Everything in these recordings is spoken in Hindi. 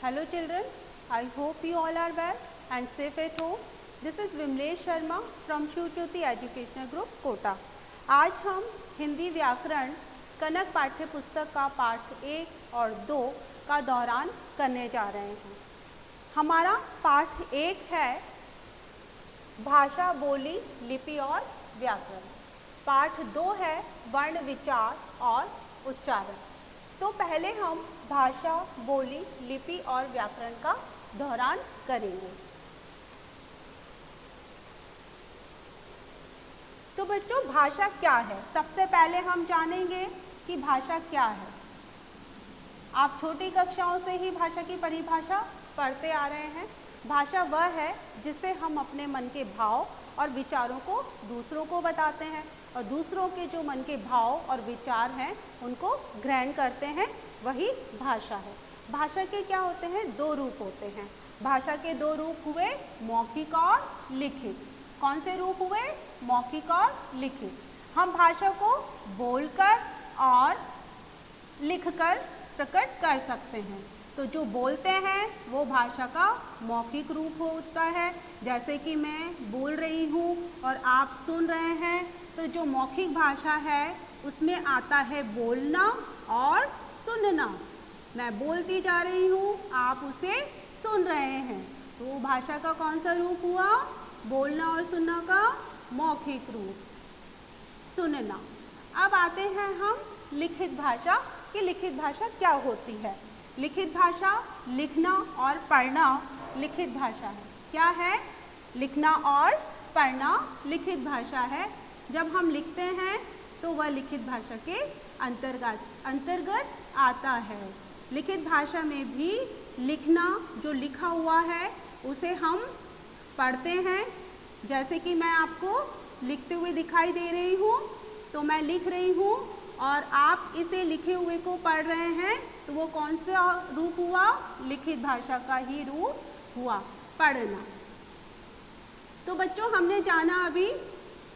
Hello children, I hope you all are well and safe at home. This is Vimlesh Sharma from Shiv Jyoti Educational Group, Kota. आज हम हिंदी व्याकरण कनक पाठ्य पुस्तक का पाठ 1 और 2 का दोहरान करने जा रहे हैं। हमारा पाठ 1 है भाषा, बोली, लिपि और व्याकरण। पाठ 2 है वर्ण, विचार और उच्चारण। तो पहले हम भाषा, बोली, लिपि और व्याकरण का दोहरान करेंगे। तो बच्चों, भाषा क्या है? सबसे पहले हम जानेंगे कि भाषा क्या है। आप छोटी कक्षाओं से ही भाषा की परिभाषा पढ़ते आ रहे हैं। भाषा वह है जिससे हम अपने मन के भाव और विचारों को दूसरों को बताते हैं और दूसरों के जो मन के भाव और विचार हैं उनको ग्रहण करते हैं, वही भाषा है। भाषा के क्या होते हैं? 2 रूप होते हैं। भाषा के 2 रूप हुए मौखिक और लिखित। कौन से रूप हुए? मौखिक और लिखित। हम भाषा को बोलकर और लिखकर प्रकट कर सकते हैं। तो जो बोलते हैं वो भाषा का मौखिक रूप होता है, जैसे कि मैं बोल रही हूँ और आप सुन रहे हैं। तो जो मौखिक भाषा है उसमें आता है बोलना और सुनना। मैं बोलती जा रही हूँ, आप उसे सुन रहे हैं, तो वो भाषा का कौन सा रूप हुआ? बोलना और सुनना का मौखिक रूप, सुनना। अब आते हैं हम लिखित भाषा कि लिखित भाषा क्या होती है। लिखित भाषा लिखना और पढ़ना लिखित भाषा है। क्या है? लिखना और पढ़ना लिखित भाषा है। जब हम लिखते हैं तो वह लिखित भाषा के अंतर्गत आता है। लिखित भाषा में भी लिखना, जो लिखा हुआ है उसे हम पढ़ते हैं। जैसे कि मैं आपको लिखते हुए दिखाई दे रही हूँ, तो मैं लिख रही हूँ और आप इसे लिखे हुए को पढ़ रहे हैं, तो वो कौन सा रूप हुआ? लिखित भाषा का ही रूप हुआ, पढ़ना। तो बच्चों, हमने जाना, अभी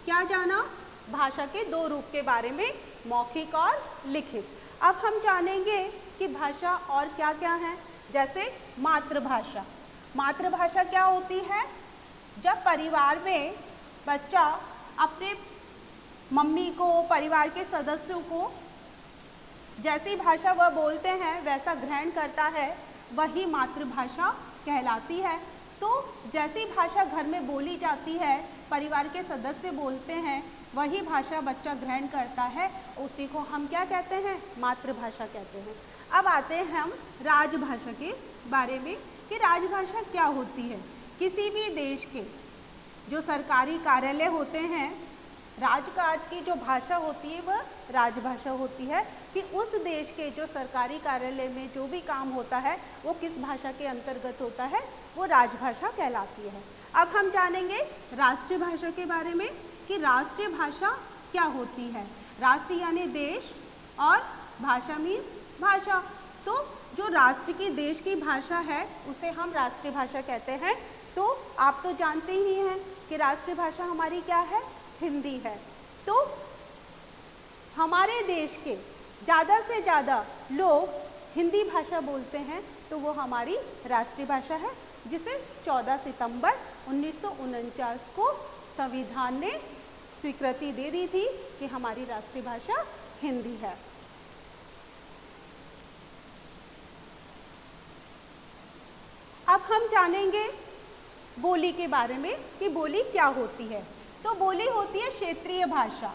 क्या जाना? भाषा के 2 रूप के बारे में, मौखिक और लिखित। अब हम जानेंगे कि भाषा और क्या क्या है। जैसे मातृभाषा। मातृभाषा क्या होती है? जब परिवार में बच्चा अपने मम्मी को, परिवार के सदस्यों को जैसी भाषा वह बोलते हैं वैसा ग्रहण करता है, वही मातृभाषा कहलाती है। तो जैसी भाषा घर में बोली जाती है, परिवार के सदस्य बोलते हैं, वही भाषा बच्चा ग्रहण करता है, उसी को हम क्या कहते हैं? मातृभाषा कहते हैं। अब आते हैं हम राजभाषा के बारे में कि राजभाषा क्या होती है। किसी भी देश के जो सरकारी कार्यालय होते हैं, राजकाज की जो भाषा होती है वह राजभाषा होती है कि उस देश के जो सरकारी कार्यालय में जो भी काम होता है वो किस भाषा के अंतर्गत होता है, वो राजभाषा कहलाती है। अब हम जानेंगे राष्ट्रीय भाषा के बारे में कि राष्ट्रीय भाषा क्या होती है। राष्ट्र यानी देश और भाषा मीन्स भाषा। तो जो राष्ट्र की, देश की भाषा है उसे हम राष्ट्रीय भाषा कहते हैं। तो आप तो जानते ही हैं कि राष्ट्रीय भाषा हमारी क्या है? हिंदी है। तो हमारे देश के ज़्यादा से ज़्यादा लोग हिंदी भाषा बोलते हैं, तो वो हमारी राष्ट्रीय भाषा है, जिसे 14 सितंबर 1949 को संविधान ने स्वीकृति दे दी थी कि हमारी राष्ट्रीय भाषा हिंदी है। अब हम जानेंगे बोली के बारे में कि बोली क्या होती है। तो बोली होती है क्षेत्रीय भाषा।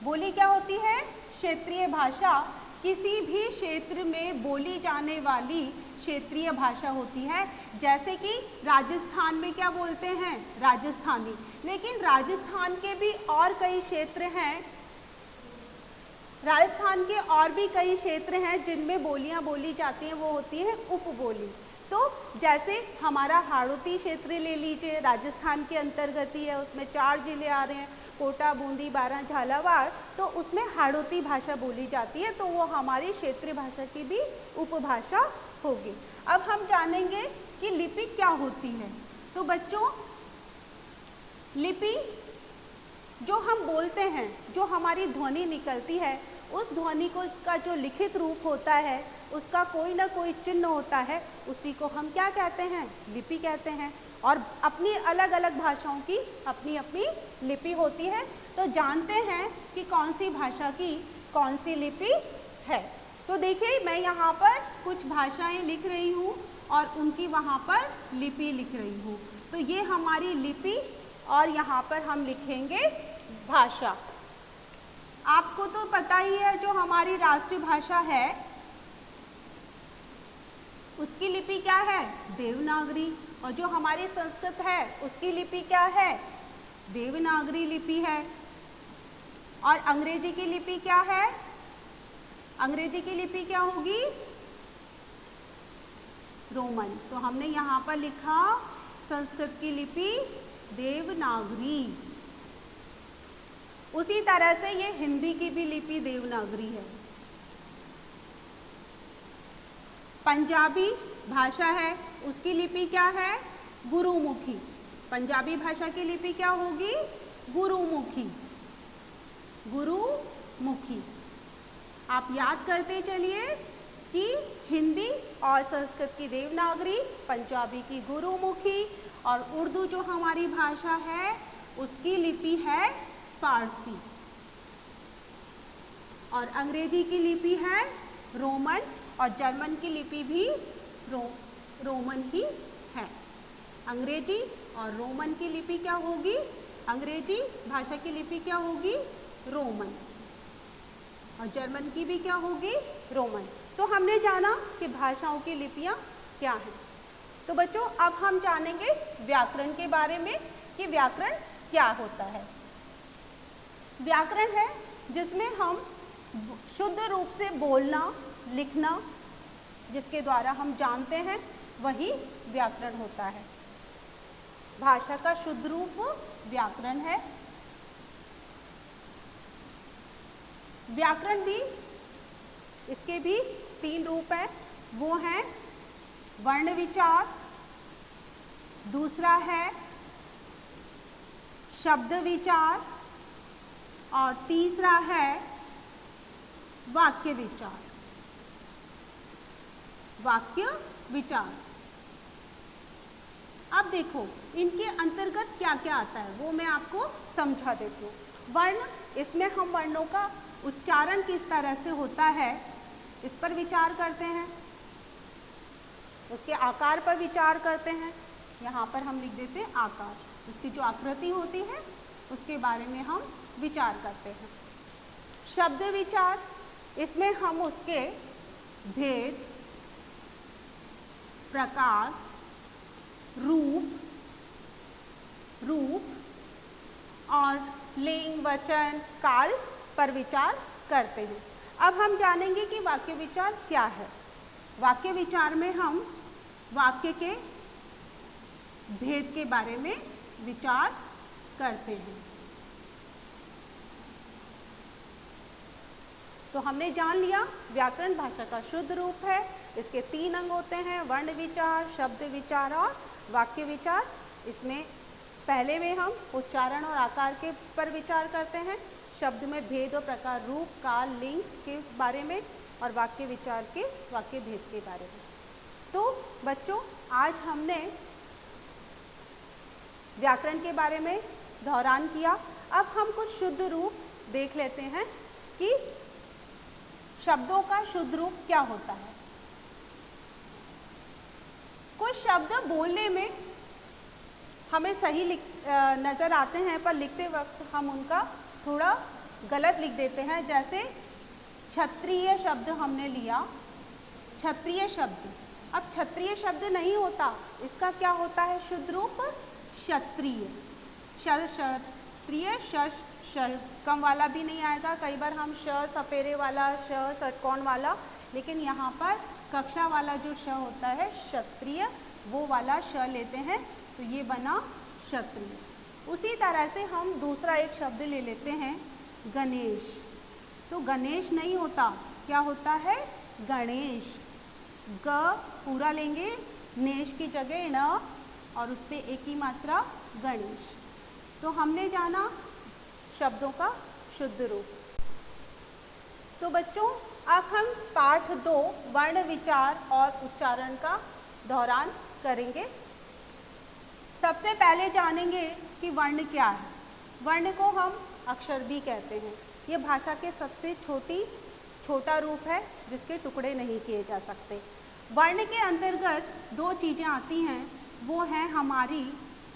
बोली क्या होती है? क्षेत्रीय भाषा। किसी भी क्षेत्र में बोली जाने वाली क्षेत्रीय भाषा होती है। जैसे कि राजस्थान में क्या बोलते हैं? राजस्थानी। लेकिन राजस्थान के भी और कई क्षेत्र हैं, राजस्थान के और भी कई क्षेत्र हैं जिनमें बोलियां बोली जाती हैं, वो होती है उपबोली। तो जैसे हमारा हाड़ौती क्षेत्र ले लीजिए, राजस्थान के अंतर्गत ही है, उसमें 4 जिले आ रहे हैं, कोटा, बूंदी, बारां, झालावाड़। तो उसमें हाड़ौती भाषा बोली जाती है, तो वो हमारी क्षेत्रीय भाषा की भी उपभाषा होगी। अब हम जानेंगे कि लिपि क्या होती है। तो बच्चों, लिपि जो हम बोलते हैं, जो हमारी ध्वनि निकलती है, उस ध्वनि को का जो लिखित रूप होता है उसका कोई ना कोई चिन्ह होता है, उसी को हम क्या कहते हैं? लिपि कहते हैं। और अपनी अलग अलग भाषाओं की अपनी अपनी लिपि होती है। तो जानते हैं कि कौन सी भाषा की कौन सी लिपि है। तो देखिए मैं यहाँ पर कुछ भाषाएं लिख रही हूँ और उनकी वहाँ पर लिपि लिख रही हूँ। तो ये हमारी लिपि और यहाँ पर हम लिखेंगे भाषा। आपको तो पता ही है जो हमारी राष्ट्रीय भाषा है उसकी लिपि क्या है? देवनागरी। और जो हमारी संस्कृत है उसकी लिपि क्या है? देवनागरी लिपि है। और अंग्रेजी की लिपि क्या है? अंग्रेजी की लिपि क्या होगी? रोमन। तो हमने यहाँ पर लिखा संस्कृत की लिपि देवनागरी। उसी तरह से ये हिंदी की भी लिपि देवनागरी है। पंजाबी भाषा है उसकी लिपि क्या है? गुरुमुखी। पंजाबी भाषा की लिपि क्या होगी? गुरुमुखी। गुरुमुखी। आप याद करते चलिए कि हिंदी और संस्कृत की देवनागरी, पंजाबी की गुरुमुखी और उर्दू जो हमारी भाषा है उसकी लिपि है फारसी। और अंग्रेजी की लिपि है रोमन और जर्मन की लिपि भी रोमन ही है। अंग्रेजी और रोमन की लिपि क्या होगी? अंग्रेजी भाषा की लिपि क्या होगी? रोमन। और जर्मन की भी क्या होगी? रोमन। तो हमने जाना कि भाषाओं की लिपियां क्या हैं। तो बच्चों अब हम जानेंगे व्याकरण के बारे में कि व्याकरण क्या होता है। व्याकरण है जिसमें हम शुद्ध रूप से बोलना, लिखना, जिसके द्वारा हम जानते हैं वही व्याकरण होता है। भाषा का शुद्ध रूप व्याकरण है। व्याकरण भी इसके भी 3 रूप हैं। वो हैं वर्ण विचार, दूसरा है शब्द विचार और तीसरा है वाक्य विचार। वाक्य विचार। अब देखो इनके अंतर्गत क्या क्या आता है वो मैं आपको समझा देती हूँ। वर्ण, इसमें हम वर्णों का उच्चारण किस तरह से होता है इस पर विचार करते हैं, उसके आकार पर विचार करते हैं। यहाँ पर हम लिख देते हैं आकार, उसकी जो आकृति होती है उसके बारे में हम विचार करते हैं। शब्द विचार, इसमें हम उसके भेद, प्रकार, रूप और लिंग, वचन, काल पर विचार करते हैं। अब हम जानेंगे कि वाक्य विचार क्या है। वाक्य विचार में हम वाक्य के भेद के बारे में विचार करते हैं। तो हमने जान लिया व्याकरण भाषा का शुद्ध रूप है। इसके 3 अंग होते हैं, वर्ण विचार, शब्द विचार और वाक्य विचार। इसमें पहले में हम उच्चारण और आकार के पर विचार करते हैं, शब्द में भेद और प्रकार, रूप, काल, लिंग के बारे में और वाक्य विचार के वाक्य भेद के बारे में। तो बच्चों आज हमने व्याकरण के बारे में दोहरान किया। अब हम कुछ शुद्ध रूप देख लेते हैं कि शब्दों का शुद्ध रूप क्या होता है। कुछ शब्द बोलने में हमें सही नज़र आते हैं पर लिखते वक्त हम उनका थोड़ा गलत लिख देते हैं। जैसे क्षत्रिय शब्द हमने लिया, क्षत्रिय शब्द। अब क्षत्रिय शब्द नहीं होता, इसका क्या होता है शुद्ध रूप? क्षत्रिय। क्षत्रिय, कम वाला भी नहीं आएगा। कई बार हम श सपेरे वाला, श षटकोण वाला, लेकिन यहाँ पर कक्षा वाला जो श होता है क्षत्रिय, वो वाला श लेते हैं तो ये बना क्षत्रिय। उसी तरह से हम दूसरा एक शब्द ले लेते हैं गणेश। तो गणेश नहीं होता, क्या होता है? गणेश। ग पूरा लेंगे, नेश की जगह न और उस पर एक ही मात्रा गणेश। तो हमने जाना शब्दों का शुद्ध रूप। तो बच्चों अब हम पाठ 2 वर्ण विचार और उच्चारण का दोहरान करेंगे। सबसे पहले जानेंगे कि वर्ण क्या है। वर्ण को हम अक्षर भी कहते हैं। ये भाषा के सबसे छोटा रूप है जिसके टुकड़े नहीं किए जा सकते। वर्ण के अंतर्गत 2 चीज़ें आती हैं, वो है हमारी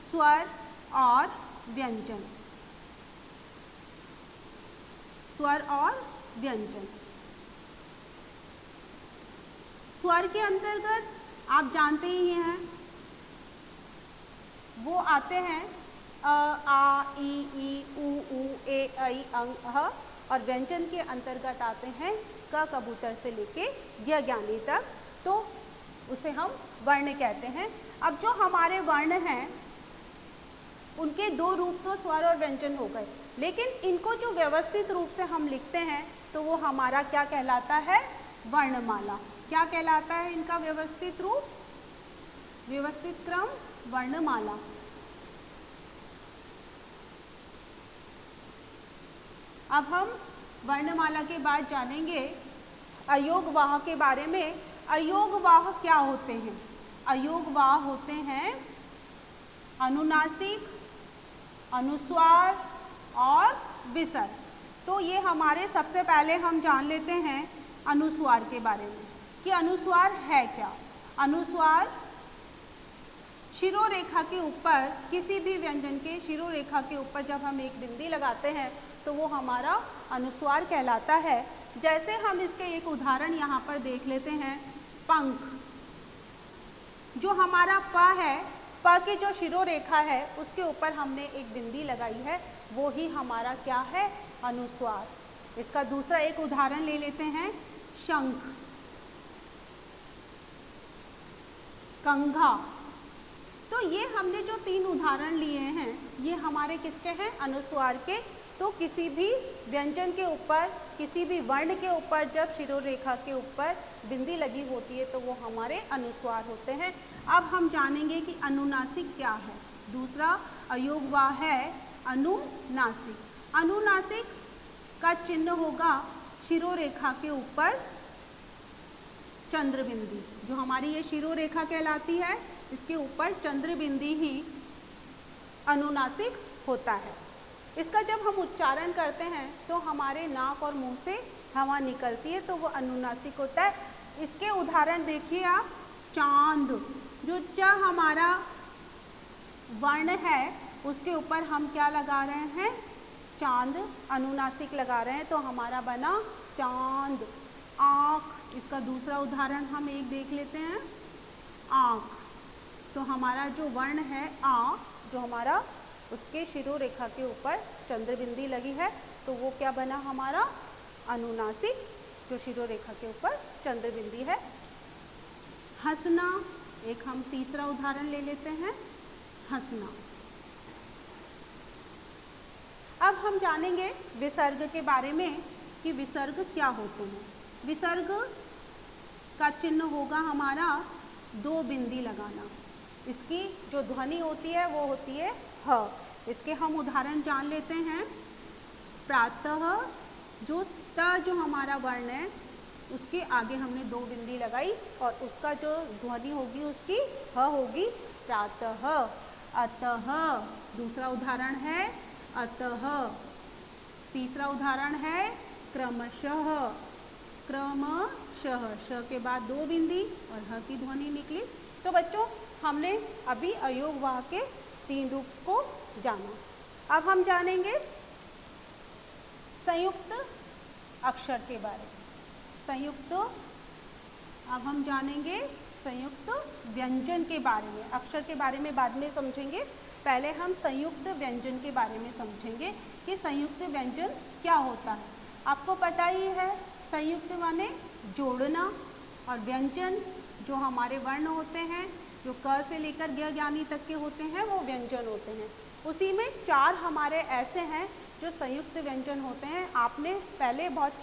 स्वर और व्यंजन। स्वर और व्यंजन। स्वर के अंतर्गत आप जानते ही हैं वो आते हैं अ, आ, ई, उ, ए, ऐ, अंग, अ, और व्यंजन के अंतर्गत आते हैं क कबूतर से लेके य ज्ञानी तक, तो उसे हम वर्ण कहते हैं। अब जो हमारे वर्ण हैं उनके 2 रूप तो स्वर और व्यंजन हो गए, लेकिन इनको जो व्यवस्थित रूप से हम लिखते हैं तो वो हमारा क्या कहलाता है? वर्णमाला। क्या कहलाता है इनका व्यवस्थित रूप? व्यवस्थित क्रम वर्णमाला। अब हम वर्णमाला के बाद जानेंगे अयोगवाह के बारे में। अयोगवाह क्या होते हैं? अयोगवाह होते हैं अनुनासिक, अनुस्वार और विसर्ग। तो ये हमारे सबसे पहले हम जान लेते हैं अनुस्वार के बारे में कि अनुस्वार है क्या। अनुस्वार शिरोरेखा के ऊपर, किसी भी व्यंजन के शिरोरेखा के ऊपर जब हम एक बिंदी लगाते हैं तो वो हमारा अनुस्वार कहलाता है। जैसे हम इसके एक उदाहरण यहाँ पर देख लेते हैं, पंख। जो हमारा प है, प की जो शिरोरेखा है उसके ऊपर हमने एक बिंदी लगाई है, वो ही हमारा क्या है? अनुस्वार। इसका दूसरा एक उदाहरण ले लेते हैं, शंख, कंघा। तो ये हमने जो 3 उदाहरण लिए हैं ये हमारे किसके हैं? अनुस्वार के। तो किसी भी व्यंजन के ऊपर, किसी भी वर्ण के ऊपर जब शिरोरेखा के ऊपर बिंदी लगी होती है तो वो हमारे अनुस्वार होते हैं। अब हम जानेंगे कि अनुनासिक क्या है। दूसरा अयोगवाह है अनुनासिक। अनुनासिक का चिन्ह होगा शिरोरेखा के ऊपर चंद्र बिंदी। जो हमारी ये शिरोरेखा कहलाती है इसके ऊपर चंद्र बिंदी ही अनुनासिक होता है। इसका जब हम उच्चारण करते हैं तो हमारे नाक और मुंह से हवा निकलती है तो वो अनुनासिक होता है। इसके उदाहरण देखिए आप, चांद। जो च हमारा वर्ण है उसके ऊपर हम क्या लगा रहे हैं? चांद, अनुनासिक लगा रहे हैं तो हमारा बना चांद। आँख, इसका दूसरा उदाहरण हम एक देख लेते हैं, आँख। तो हमारा जो वर्ण है आ, जो हमारा उसके शिरोरेखा के ऊपर चंद्र बिंदी लगी है तो वो क्या बना हमारा? अनुनासिक, जो शिरोरेखा के ऊपर चंद्र बिंदी है। हंसना, एक हम तीसरा उदाहरण ले लेते हैं, हंसना। अब हम जानेंगे विसर्ग के बारे में कि विसर्ग क्या होते हैं। विसर्ग का चिन्ह होगा हमारा 2 बिंदी लगाना। इसकी जो ध्वनि होती है वो होती है ह। इसके हम उदाहरण जान लेते हैं, प्रातः। जो त जो हमारा वर्ण है उसके आगे हमने 2 बिंदी लगाई और उसका जो ध्वनि होगी उसकी ह होगी, प्रातः। अतः, दूसरा उदाहरण है अतः। तीसरा उदाहरण है क्रमशः। क्रमशः, श के बाद 2 बिंदी और ह की ध्वनि निकली। तो बच्चों हमने अभी अयोगवाह के 3 रूप को जाना। अब हम जानेंगे संयुक्त अक्षर के बारे में। संयुक्त, अब हम जानेंगे संयुक्त व्यंजन के बारे में। अक्षर के बारे में बाद में समझेंगे, पहले हम संयुक्त व्यंजन के बारे में समझेंगे कि संयुक्त व्यंजन क्या होता है। आपको पता ही है संयुक्त माने जोड़ना, और व्यंजन जो हमारे वर्ण होते हैं जो क से लेकर ग ज्ञानी तक के होते हैं वो व्यंजन होते हैं। उसी में 4 हमारे ऐसे हैं जो संयुक्त व्यंजन होते हैं। आपने पहले बहुत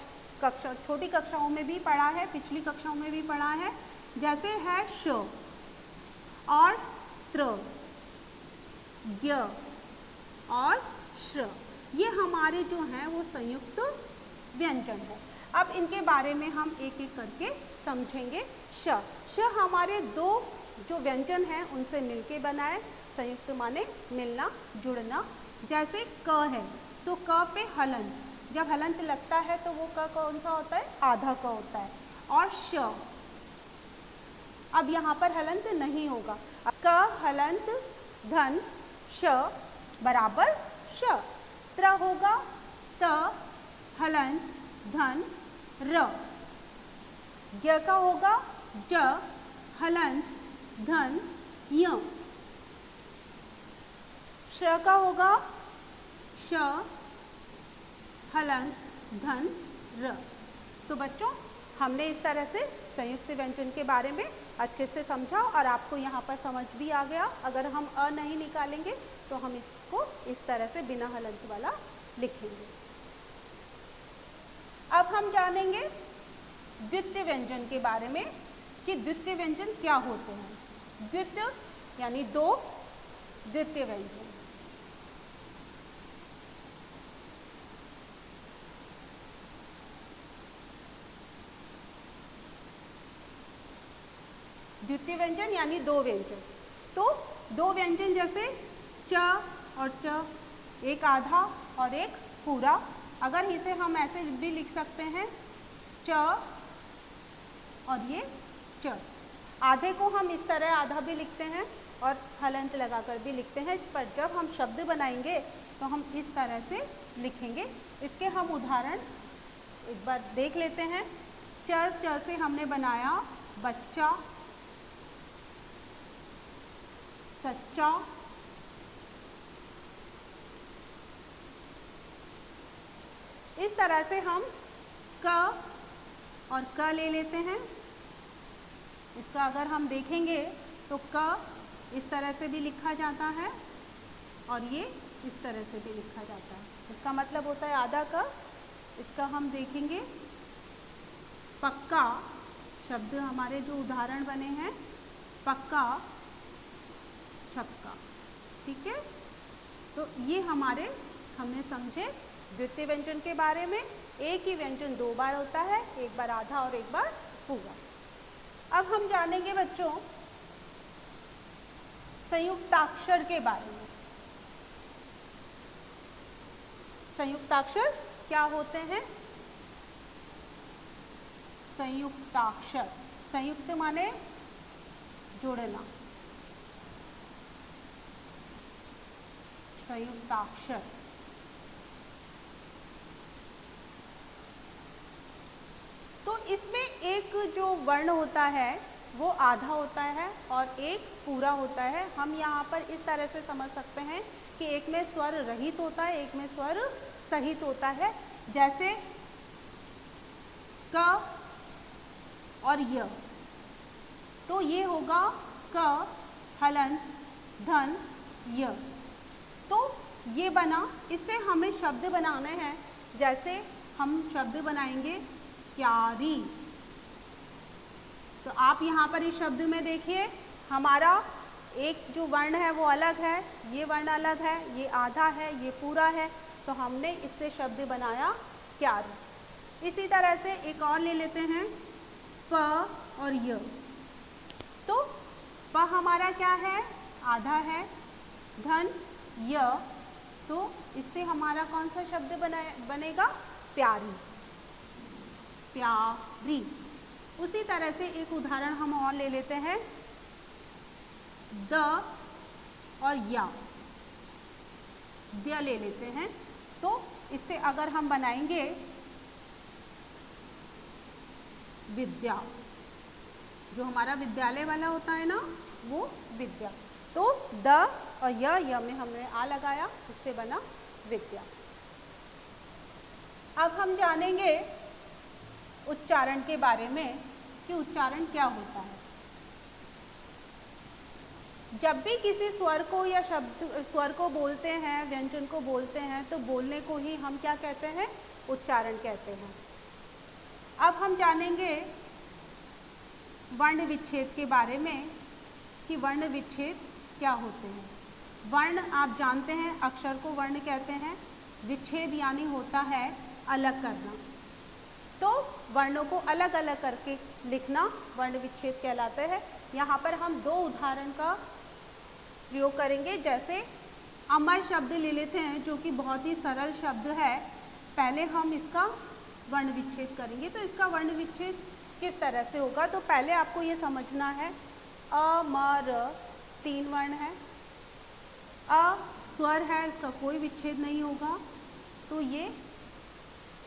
छोटी कक्षाओं में भी पढ़ा है, पिछली कक्षाओं में भी पढ़ा है। जैसे है श और त्र, य और श्र, ये हमारे जो हैं वो संयुक्त व्यंजन है। अब इनके बारे में हम एक एक करके समझेंगे। श हमारे दो जो व्यंजन हैं उनसे मिलके बना है। संयुक्त माने मिलना, जुड़ना। जैसे क है तो क पे हलंत, जब हलंत लगता है तो वो क कौन सा होता है? आधा क होता है। और श, अब यहाँ पर हलंत नहीं होगा। क हलंत धन श बराबर श। त्र होगा त हलंत धन र। य का होगा ज हलंत धन य। श का होगा श हलंत धन र। तो बच्चों, हमने इस तरह से संयुक्त व्यंजन के बारे में अच्छे से समझा और आपको यहाँ पर समझ भी आ गया। अगर हम अ नहीं निकालेंगे तो हम इसको इस तरह से बिना हलंत वाला लिखेंगे। अब हम जानेंगे द्वितीय व्यंजन के बारे में कि द्वितीय व्यंजन क्या होते हैं। द्वितीय यानी दो, द्वितीय व्यंजन। द्वितीय व्यंजन यानी दो व्यंजन। तो दो व्यंजन जैसे च और च, एक आधा और एक पूरा। अगर इसे हम ऐसे भी लिख सकते हैं च और ये च। आधे को हम इस तरह आधा भी लिखते हैं और हलंत लगाकर भी लिखते हैं, पर जब हम शब्द बनाएंगे तो हम इस तरह से लिखेंगे। इसके हम उदाहरण एक बार देख लेते हैं। च से हमने बनाया बच्चा, सच्चा, इस तरह से हम क और क ले लेते हैं। इसका अगर हम देखेंगे तो क इस तरह से भी लिखा जाता है और ये इस तरह से भी लिखा जाता है। इसका मतलब होता है आधा क। इसका हम देखेंगे पक्का, शब्द हमारे जो उदाहरण बने हैं पक्का, छक्का। ठीक है, तो ये हमारे हमने समझे द्वितीय व्यंजन के बारे में। एक ही व्यंजन दो बार होता है, एक बार आधा और एक बार पूरा। अब हम जानेंगे बच्चों संयुक्ताक्षर के बारे में। संयुक्ताक्षर क्या होते हैं? संयुक्ताक्षर, संयुक्त माने जोड़ना, संयुक्ताक्षर। तो इसमें एक जो वर्ण होता है वो आधा होता है और एक पूरा होता है। हम यहाँ पर इस तरह से समझ सकते हैं कि एक में स्वर रहित होता है, एक में स्वर सहित होता है। जैसे क और य, तो ये होगा क हलंत धन य। तो ये बना। इससे हमें शब्द बनाने हैं। जैसे हम शब्द बनाएंगे क्यारी। तो आप यहाँ पर इस शब्द में देखिए, हमारा एक जो वर्ण है वो अलग है, ये वर्ण अलग है, ये आधा है, ये पूरा है। तो हमने इससे शब्द बनाया क्यारी। इसी तरह से एक और ले लेते हैं प और य। तो प हमारा क्या है? आधा है, धन य, तो इससे हमारा कौन सा शब्द बनेगा? प्यारी, प्यारी। उसी तरह से एक उदाहरण हम और ले लेते हैं द और या, द्य ले लेते हैं। तो इससे अगर हम बनाएंगे विद्या, जो हमारा विद्यालय वाला होता है ना, वो विद्या। तो द और य में हमने आ लगाया, इससे बना विद्या। अब हम जानेंगे उच्चारण के बारे में कि उच्चारण क्या होता है। जब भी किसी स्वर को या स्वर को बोलते हैं, व्यंजन को बोलते हैं, तो बोलने को ही हम क्या कहते हैं? उच्चारण कहते हैं। अब हम जानेंगे वर्ण विच्छेद के बारे में कि वर्ण विच्छेद क्या होते हैं। वर्ण आप जानते हैं, अक्षर को वर्ण कहते हैं। विच्छेद यानी होता है अलग करना। तो वर्णों को अलग अलग करके लिखना वर्ण विच्छेद कहलाता है। यहाँ पर हम दो उदाहरण का प्रयोग करेंगे। जैसे अमर शब्द ले लेते हैं जो कि बहुत ही सरल शब्द है। पहले हम इसका वर्ण विच्छेद करेंगे। तो इसका वर्ण विच्छेद किस तरह से होगा, तो पहले आपको ये समझना है अमर 3 वर्ण है, अ स्वर है, इसका कोई विच्छेद नहीं होगा, तो ये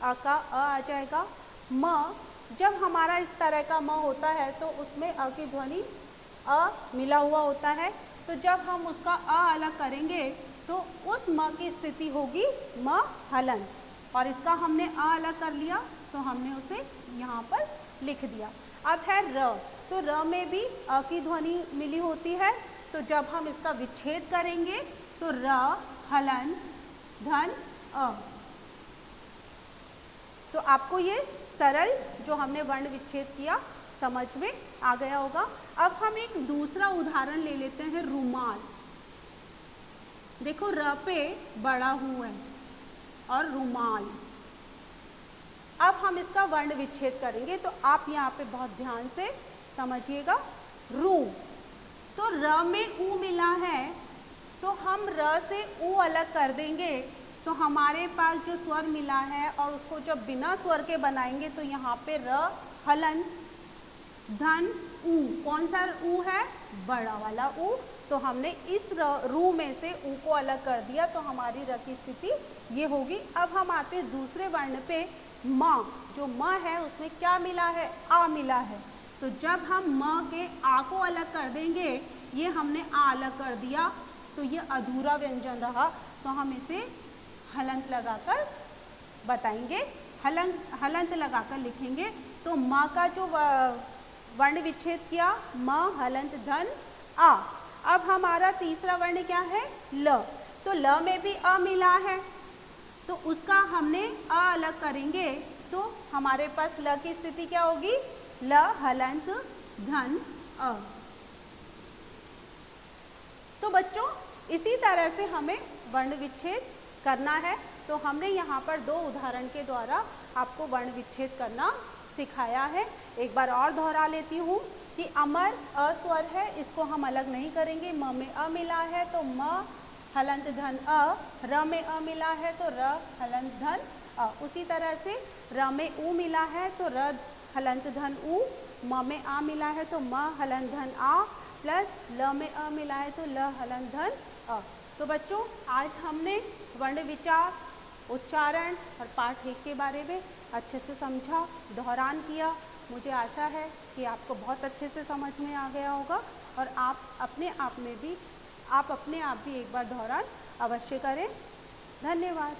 अ का अ आ जाएगा। म जब हमारा इस तरह का म होता है तो उसमें अ की ध्वनि अ मिला हुआ होता है। तो जब हम उसका अ अलग करेंगे तो उस म की स्थिति होगी म हलन, और इसका हमने अ अलग कर लिया तो हमने उसे यहाँ पर लिख दिया। अब है र, तो र में भी अ की ध्वनि मिली होती है। तो जब हम इसका विच्छेद करेंगे तो र हलन धन अ। तो आपको ये सरल जो हमने वर्ण विच्छेद किया समझ में आ गया होगा। अब हम एक दूसरा उदाहरण ले लेते हैं, रुमाल। देखो र पे बड़ा हूँ है और रुमाल। अब हम इसका वर्ण विच्छेद करेंगे तो आप यहाँ पे बहुत ध्यान से समझिएगा। रू, तो र में ऊ मिला है तो हम र से ऊ अलग कर देंगे तो हमारे पास जो स्वर मिला है और उसको जब बिना स्वर के बनाएंगे तो यहाँ पे र हलन धन ऊ। कौन सा ऊ है, बड़ा वाला ऊ। तो हमने इस रू में से ऊ को अलग कर दिया तो हमारी र की स्थिति ये होगी। अब हम आते हैं दूसरे वर्ण पे, म। जो म है उसमें क्या मिला है, आ मिला है। तो जब हम म के आ को अलग कर देंगे, ये हमने आ अलग कर दिया तो ये अधूरा व्यंजन रहा, तो हम इसे हलंत लगाकर बताएंगे, हलंत लगाकर लिखेंगे। तो म का जो वर्ण विच्छेद किया, म हलंत धन आ। अब हमारा तीसरा वर्ण क्या है, ल। तो ल में भी अ मिला है तो उसका हमने अ अलग करेंगे तो हमारे पास ल की स्थिति क्या होगी, ल हलंत धन अ। तो बच्चों इसी तरह से हमें वर्ण विच्छेद करना है। तो हमने यहाँ पर दो उदाहरण के द्वारा आपको वर्ण विच्छेद करना सिखाया है। एक बार और दोहरा लेती हूँ कि अमर अ स्वर है, इसको हम अलग नहीं करेंगे। म में अ मिला है तो म हलंत धन अ, र में अ मिला है तो र हलंत धन अ। उसी तरह से र में ऊ मिला है तो र हलंत धन ऊ, म में आ मिला है तो म हलंत धन आ, प्लस ल में अ मिला है तो ल हलंत धन अ। तो बच्चों आज हमने वर्ण विचार, उच्चारण और पाठ 1 के बारे में अच्छे से समझा, दोहरान किया। मुझे आशा है कि आपको बहुत अच्छे से समझ में आ गया होगा और आप अपने आप भी एक बार दोहरान अवश्य करें। धन्यवाद।